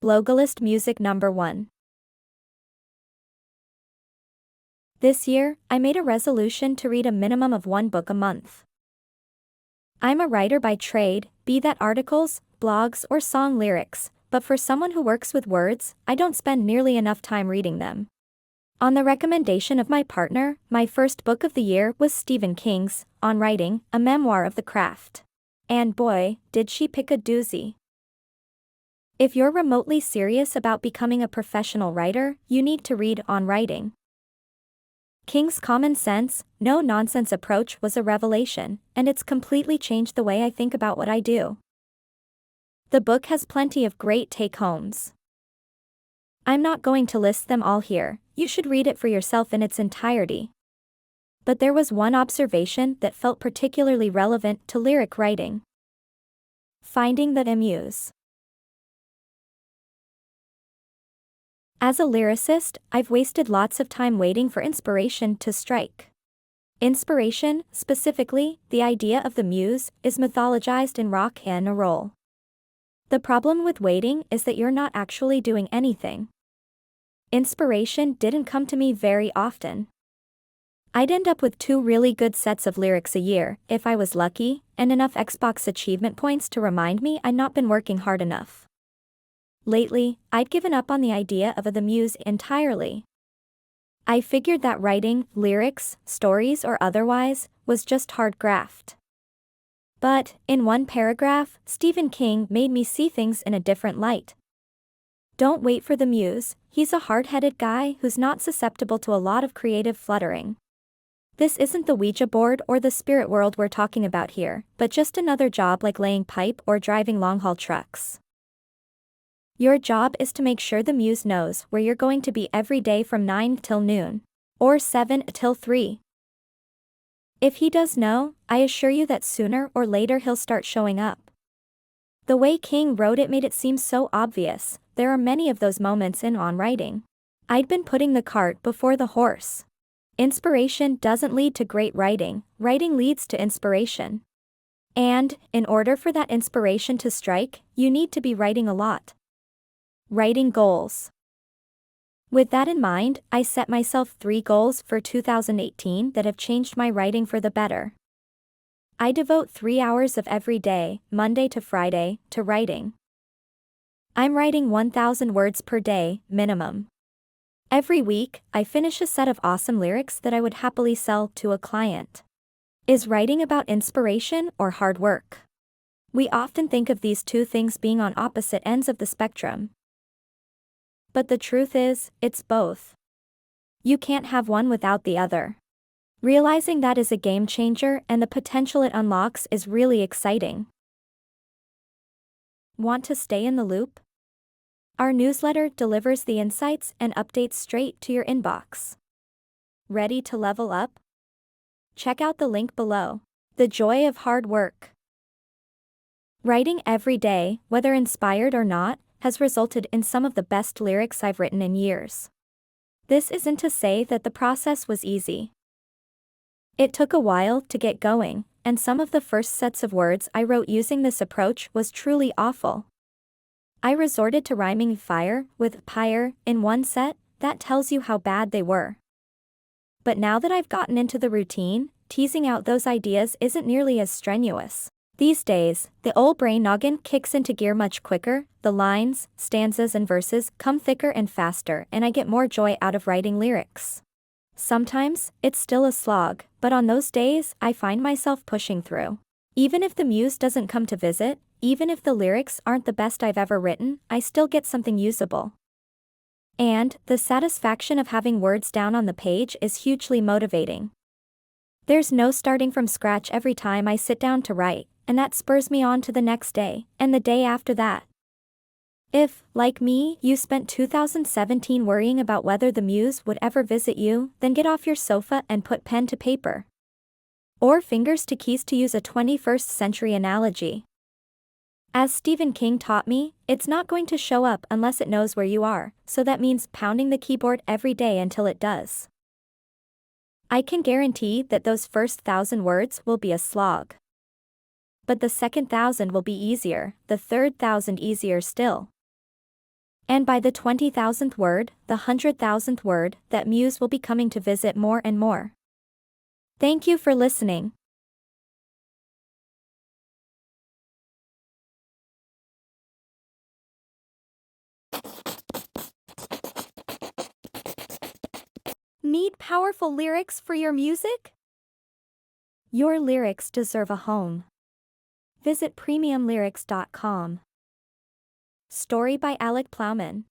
Novelist Music Number 1. This year, I made a resolution to read a minimum of one book a month. I'm a writer by trade, be that articles, blogs, or song lyrics, but for someone who works with words, I don't spend nearly enough time reading them. On the recommendation of my partner, my first book of the year was Stephen King's On Writing, a memoir of the craft. And boy, did she pick a doozy. If you're remotely serious about becoming a professional writer, you need to read On Writing. King's common sense, no-nonsense approach was a revelation, and it's completely changed the way I think about what I do. The book has plenty of great take-homes. I'm not going to list them all here, you should read it for yourself in its entirety. But there was one observation that felt particularly relevant to lyric writing. Finding the muse. As a lyricist, I've wasted lots of time waiting for inspiration to strike. Inspiration, specifically, the idea of the muse, is mythologized in rock and roll. The problem with waiting is that you're not actually doing anything. Inspiration didn't come to me very often. I'd end up with 2 really good sets of lyrics a year, if I was lucky, and enough Xbox achievement points to remind me I'd not been working hard enough. Lately, I'd given up on the idea of the muse entirely. I figured that writing, lyrics, stories or otherwise, was just hard graft. But, in one paragraph, Stephen King made me see things in a different light. Don't wait for the muse, he's a hard-headed guy who's not susceptible to a lot of creative fluttering. This isn't the Ouija board or the spirit world we're talking about here, but just another job like laying pipe or driving long-haul trucks. Your job is to make sure the muse knows where you're going to be every day from 9 till noon. Or 7 till 3. If he does know, I assure you that sooner or later he'll start showing up. The way King wrote it made it seem so obvious. There are many of those moments in On Writing. I'd been putting the cart before the horse. Inspiration doesn't lead to great writing, writing leads to inspiration. And, in order for that inspiration to strike, you need to be writing a lot. Writing goals. With that in mind, I set myself 3 goals for 2018 that have changed my writing for the better. I devote 3 hours of every day, Monday to Friday, to writing. I'm writing 1,000 words per day, minimum. Every week, I finish a set of awesome lyrics that I would happily sell to a client. Is writing about inspiration or hard work? We often think of these 2 things being on opposite ends of the spectrum. But the truth is, it's both. You can't have one without the other. Realizing that is a game changer and the potential it unlocks is really exciting. Want to stay in the loop? Our newsletter delivers the insights and updates straight to your inbox. Ready to level up? Check out the link below. The joy of hard work. Writing every day, whether inspired or not, has resulted in some of the best lyrics I've written in years. This isn't to say that the process was easy. It took a while to get going, and some of the first sets of words I wrote using this approach was truly awful. I resorted to rhyming fire with pyre in one set, that tells you how bad they were. But now that I've gotten into the routine, teasing out those ideas isn't nearly as strenuous. These days, the old brain noggin kicks into gear much quicker, the lines, stanzas and verses come thicker and faster and I get more joy out of writing lyrics. Sometimes, it's still a slog, but on those days, I find myself pushing through. Even if the muse doesn't come to visit, even if the lyrics aren't the best I've ever written, I still get something usable. And, the satisfaction of having words down on the page is hugely motivating. There's no starting from scratch every time I sit down to write, and that spurs me on to the next day, and the day after that. If, like me, you spent 2017 worrying about whether the muse would ever visit you, then get off your sofa and put pen to paper. Or fingers to keys to use a 21st century analogy. As Stephen King taught me, it's not going to show up unless it knows where you are, so that means pounding the keyboard every day until it does. I can guarantee that those first 1,000 words will be a slog. But the second 1,000 will be easier, the third 1,000 easier still. And by the 20,000th word, the 100,000th word, that muse will be coming to visit more and more. Thank you for listening. Need powerful lyrics for your music? Your lyrics deserve a home. Visit premiumlyrics.com. Story by Alec Plowman.